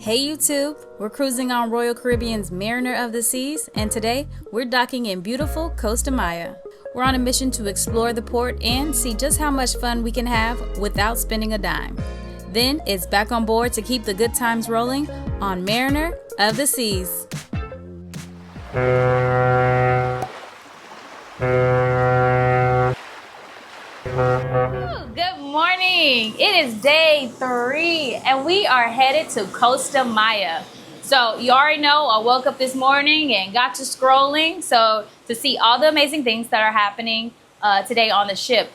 Hey YouTube, we're cruising on Royal Caribbean's Mariner of the Seas, and today we're docking in beautiful Costa Maya. We're on a mission to explore the port and see just how much fun we can have without spending a dime. Then it's back on board to keep the good times rolling on Mariner of the Seas. Good morning. It is day 3 and we are headed to Costa Maya. So you already know I woke up this morning and got to scrolling to see all the amazing things that are happening today on the ship.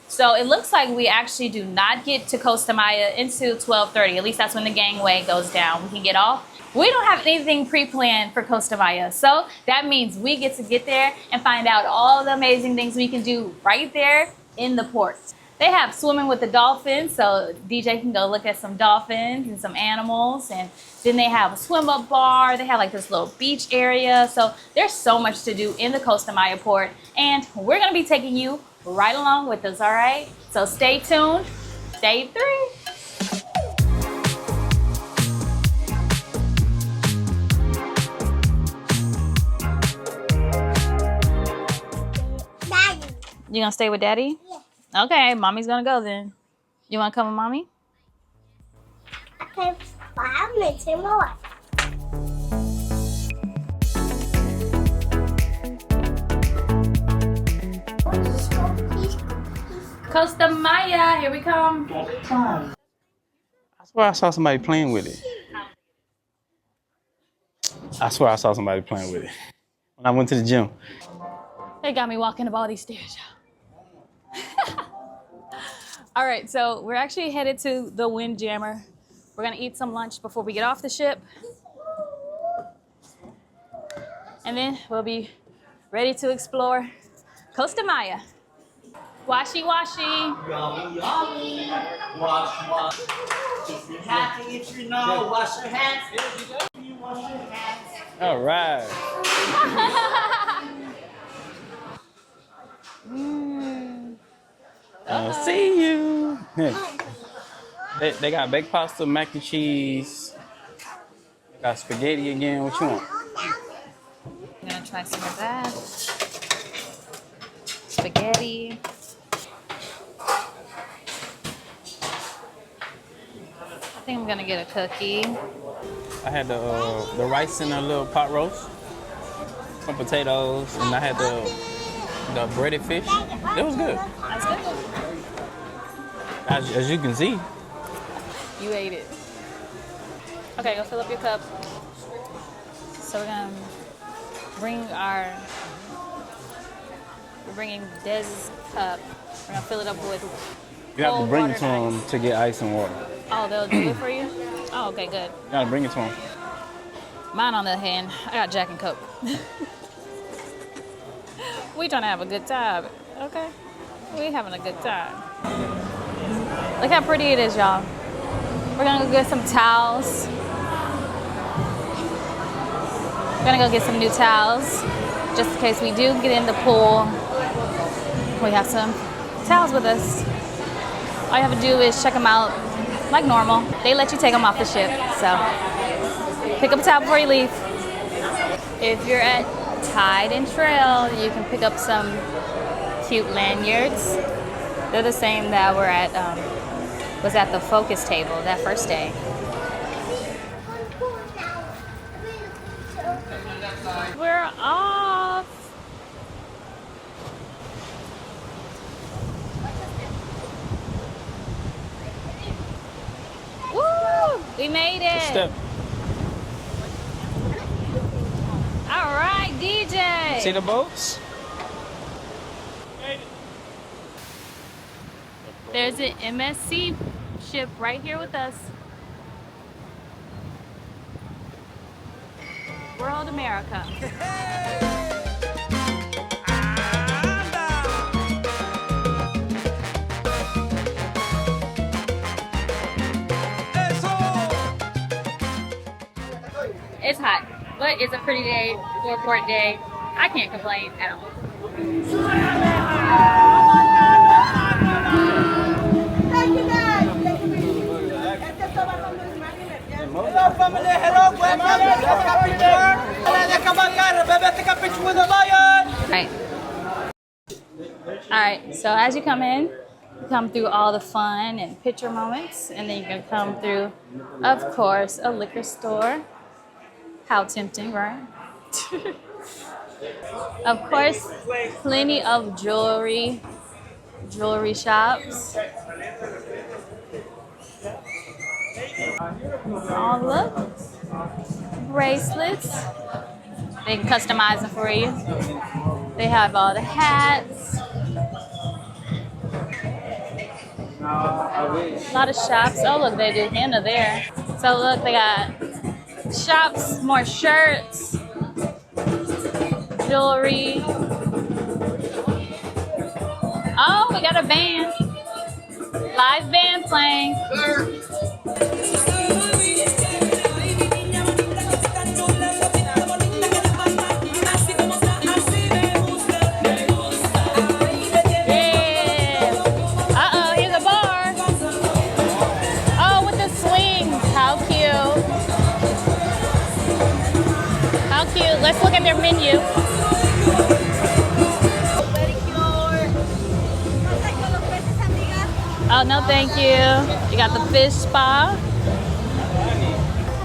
So it looks like we actually do not get to Costa Maya until 12:30. At least that's when the gangway goes down. We can get off. We don't have anything pre-planned for Costa Maya. So that means we get to get there and find out all the amazing things we can do right there in the port. They have swimming with the dolphins, so DJ can go look at some dolphins and some animals. And then they have a swim up bar. They have like this little beach area. So there's so much to do in the Costa Maya port. And we're gonna be taking you right along with us, all right? So stay tuned. Day 3. Daddy. You gonna stay with Daddy? Yeah. Okay, Mommy's gonna go then. You wanna come with Mommy? Okay, 5 minutes more. Costa Maya, here we come. I swear I saw somebody playing with it. I swear I saw somebody playing with it when I went to the gym. They got me walking up all these stairs. All right, so we're actually headed to the Windjammer. We're gonna eat some lunch before we get off the ship. And then we'll be ready to explore Costa Maya. Washy, washy. Yummy, yummy. Wash, wash. If you're happy, if you know, wash your hands. You wash your hands. All right. I'll see you. They got baked pasta, mac and cheese. They got spaghetti again. What you want? I'm gonna try some of that. Spaghetti. I think I'm gonna get a cookie. I had the rice in a little pot roast, some potatoes, and I had the breaded fish. It was good. That's good. As you can see. You ate it. Okay, go fill up your cup. So we're bringing Dez's cup. We're gonna fill it up with You have to cold bring water it to and them ice. to get ice and water. Oh, they'll do it for you? Oh, okay, good. You gotta bring it to them. Mine, on the other hand, I got Jack and Coke. We trying to have a good time, okay? We having a good time. Look how pretty it is, y'all. We're gonna go get some towels. We're gonna go get some new towels, just in case we do get in the pool. We have some towels with us. All you have to do is check them out like normal. They let you take them off the ship, so pick up a towel before you leave. If you're at Tide and Trail, you can pick up some cute lanyards. They're the same that were was at the focus table that first day. We're off. Woo! We made it. Step. All right, DJ. See the boats? There's an MSC ship right here with us. World America. It's hot, but it's a pretty day, 4-port day. I can't complain at all. Thank you guys. family, hello, welcome. Let's take a picture. Come on, guys, baby, take a picture with the lion. Right. All right, so as you come in, you come through all the fun and picture moments, and then you can come through, of course, a liquor store. How tempting, right? Of course, plenty of jewelry shops. Oh, look, bracelets. They can customize them for you. They have all the hats. A lot of shops. Oh, look, they do henna there. So look, they got shops, more shirts, jewelry. Oh, we got a band. Live band playing. Let's look at their menu. Oh, no, thank you. You got the fish spa.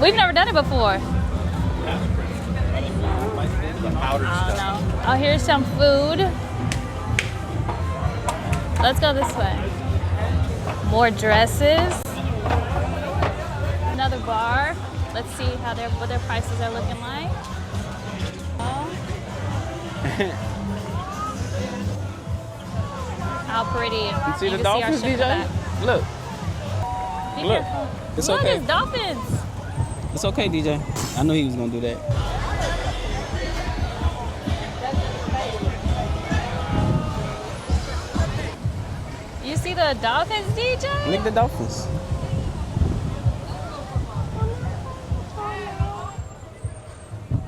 We've never done it before. Oh, no. Oh, here's some food. Let's go this way. More dresses. Another bar. Let's see what their prices are looking like. How pretty. You see the can dolphins, see our ship DJ? Look. Be Look. careful. It's Look, okay. there's dolphins. It's okay, DJ. I knew he was gonna do that. You see the dolphins, DJ? Look at the dolphins.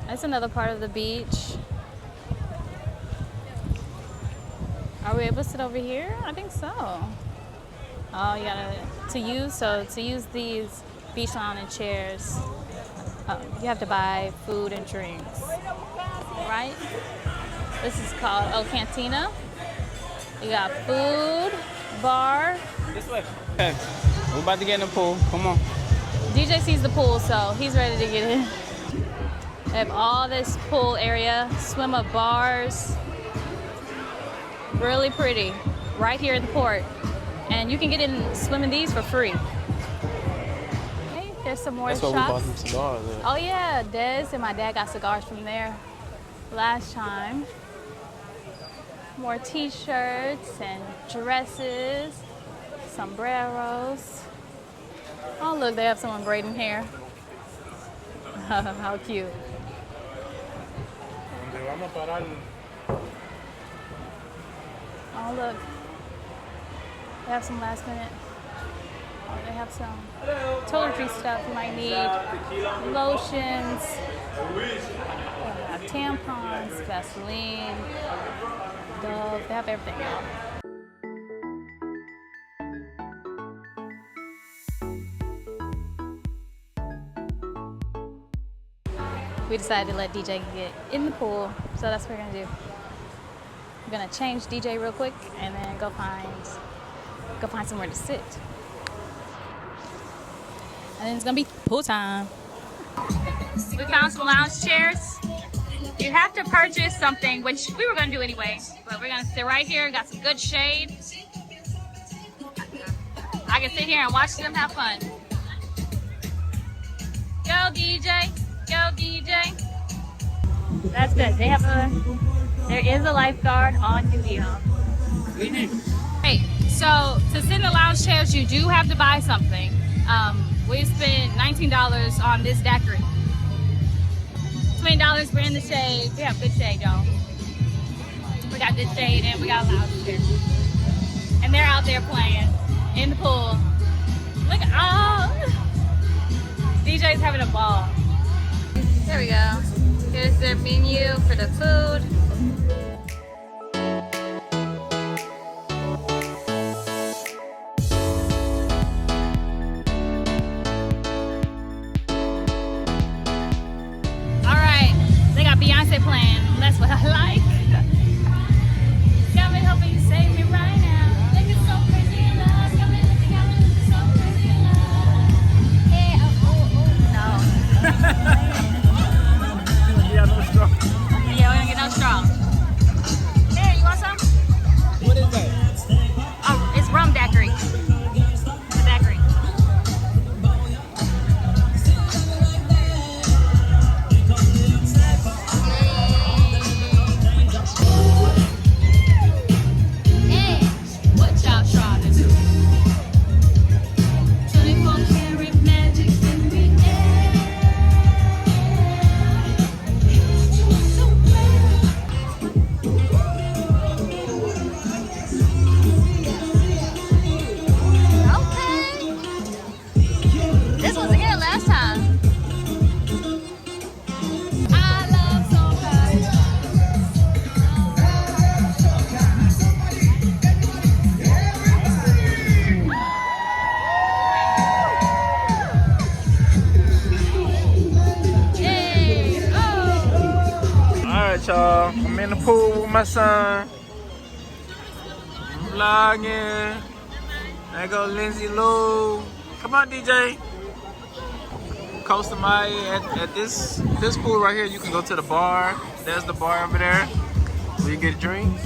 That's another part of the beach. Are we able to sit over here? I think so. Oh, you gotta to use these beach lounge and chairs. You have to buy food and drinks, right? This is called Cantina. You got food, bar. This way. Okay. We're about to get in the pool. Come on. DJ sees the pool, so he's ready to get in. They have all this pool area, swim up bars. Really pretty, right here at the port. And you can get in swimming these for free. Okay, there's some more That's shops. where we bought some cigars at. Oh yeah, Des and my dad got cigars from there last time. More t-shirts and dresses, sombreros. Oh look, they have someone braiding hair. How cute. Oh look, they have some last minute. Oh, they have some toiletry stuff you might need. Lotions. They have tampons, Vaseline, Dove. They have everything. We decided to let DJ get in the pool, so that's what we're gonna do. I'm gonna change DJ real quick and then go find somewhere to sit. And then it's gonna be pool time. We found some lounge chairs. You have to purchase something, which we were gonna do anyway, but we're gonna sit right here, got some good shade. I can sit here and watch them have fun. Go DJ, go DJ. That's good. There is a lifeguard on duty. Hey, so to sit in the lounge chairs, you do have to buy something. We spent $19 on this daiquiri. $20, we're in the shade. We have good shade, y'all. We got good shade and we got a lounge chair. And they're out there playing in the pool. Look, DJ's having a ball. There we go. Here's their menu for the food. music playing. That's what I like. Got me hoping you save me right now. Looking so crazy in love. Got me looking so crazy in love. Hey, no. Yeah, no straw. Yeah, we're gonna get no straw. Here, you want some? What is that? Oh, it's rum daiquiri. The daiquiri. Hey, what y'all trying to do? 24 karat magic in the air. So okay. This was here last time. I love soca. Hey, oh. Alright, y'all. I'm in the pool with my son. I'm vlogging. There go Lindsay Lou. Come on, DJ. Costa Maya. At this pool right here, you can go to the bar. There's the bar over there where you get drinks.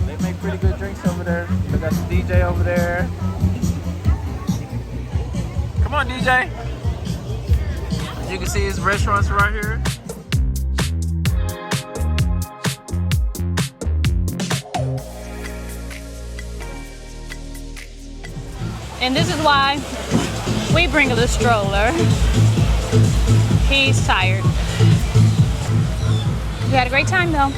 They make pretty good drinks over there. They got the DJ over there. Come on, DJ. You can see his restaurants right here. And this is why we bring the stroller. He's tired. We had a great time though.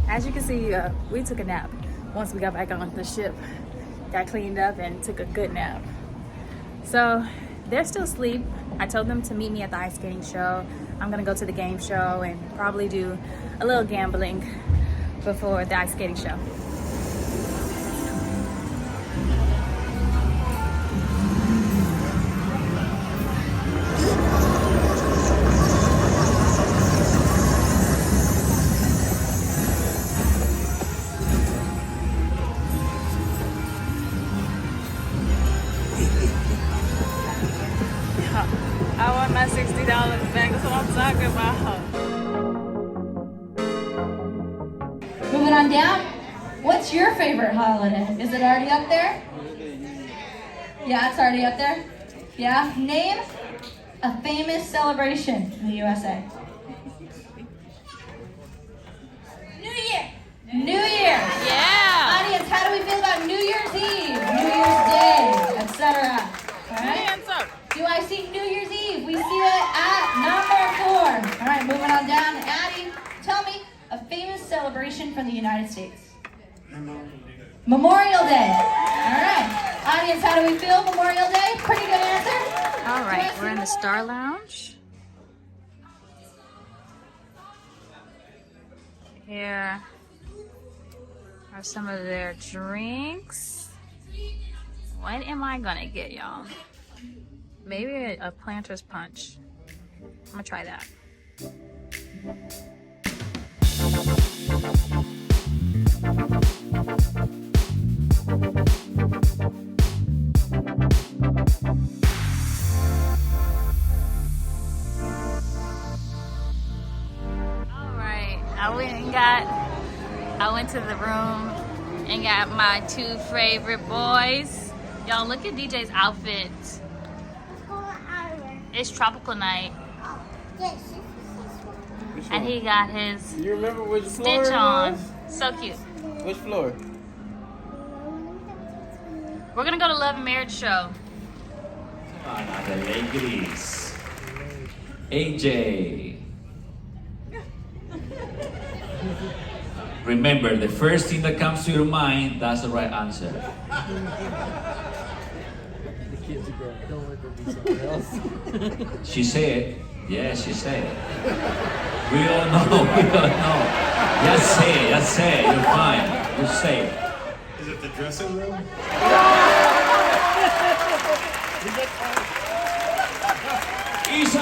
As you can see, we took a nap once we got back on the ship. Got cleaned up and took a good nap. So they're still asleep. I told them to meet me at the ice skating show. I'm gonna go to the game show and probably do a little gambling before the ice skating show. I want my $60 back. That's what I'm talking about. Moving on down. What's your favorite holiday? Is it already up there? Yeah, it's already up there. Yeah. Name a famous celebration in the USA. New Year. New Year. Yeah. Audience, how do we feel about New Year's Eve, New Year's Day, etc.? All right. Hands up. Do I see New Year's Eve? We see it at number 4. All right, moving on down. Addie, tell me a famous celebration from the United States. Memorial Day. All right. Audience, how do we feel? Memorial Day? Pretty good answer. All right, we're in the Star Lounge. Here are some of their drinks. What am I gonna get, y'all? Maybe a planter's punch. I'm gonna try that. Alright, I went to the room and got my 2 favorite boys. Y'all look at DJ's outfit. It's tropical night. Yes. And he got his You remember which floor stitch it on. was? So cute. Which floor? We're gonna go to Love and Marriage show. Another ladies. AJ. Remember, the first thing that comes to your mind, that's the right answer. kids again. Don't let them be something else. She said, yeah, she said. We all know, we all know. Just say it, you're fine. You say it. Is it the dressing room? Isa,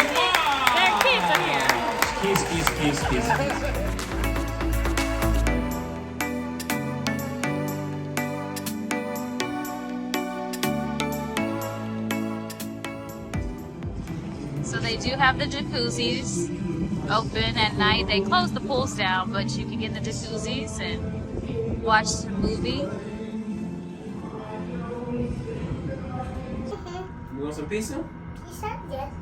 There are kids in here. Kiss. So they do have the jacuzzis open at night. They close the pools down, but you can get in the jacuzzis and watch the movie. You want some pizza? Pizza? Yes.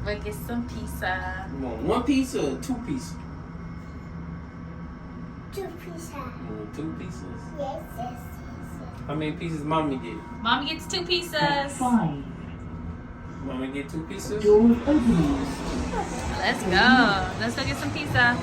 We'll get some pizza. You want one piece or two pieces? 2 pizza. You want 2 pieces? Yes. How many pieces mommy get? Mommy gets 2 pizzas. Mommy get 2 pieces? Let's go. Let's go get some pizza.